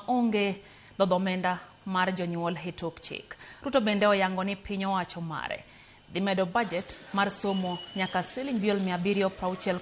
onge dhodhomenda mar jonyuol hitok chik. Ruto bende oyango ni piny owacho mare dhi medo budget mar somo nyaka siling Sh765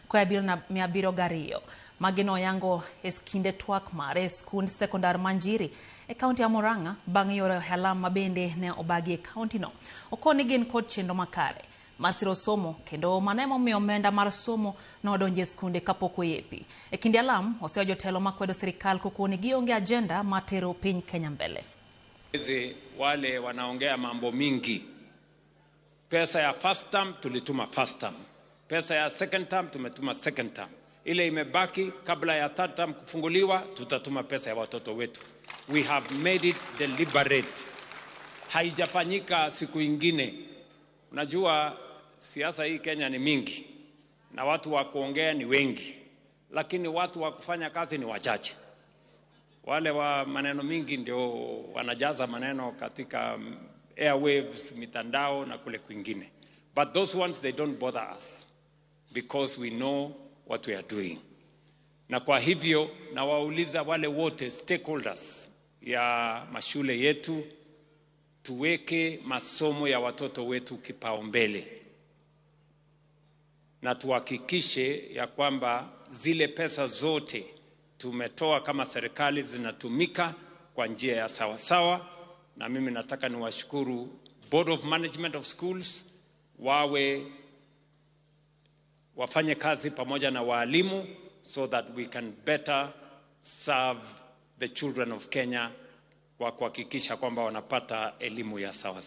koa bil 702. Magino oyango kinde twak mare skund sekondar Manjiri e kaunti ya Murang'a bang' yore ohala mabende ne obagi e kaunti no. Okoni gin kod chenro makare mar siro somo kendo mano momiyo omenda mar somo nodonje skunde kapok oyepi. E kinde alam oseo jotelo makwedo sirikal kokoni gionge agenda matero piny Kenya mbele. Wale wanaongea mambo mingi. Pesa ya first term tulituma first term. Pesa ya second term tumetuma second term. Ile imebaki kabla ya third term kufunguliwa tutatuma pesa ya watoto wetu. We have made it deliberate. Haijafanyika siku ingine. Unajua siasa hii Kenya ni mingi na watu wa kuongea ni wengi, lakini watu wa kufanya kazi ni wachache. Wale wa maneno mingi ndio wanajaza maneno katika airwaves, mitandao na kule kwingine. But those ones, they don't bother us because we know what we are doing. Na kwa hivyo na wauliza wale wote stakeholders ya mashule yetu, tuweke masomo ya watoto wetu kipaumbele na tuhakikishe ya kwamba zile pesa zote tumetoa kama serikali zinatumika kwa njia ya sawasawa. Na mimi nataka niwashukuru Board of Management of Schools, wafanye kazi pamoja na walimu so that we can better serve the children of Kenya kwa kuhakikisha kwamba wanapata elimu ya sawasawa.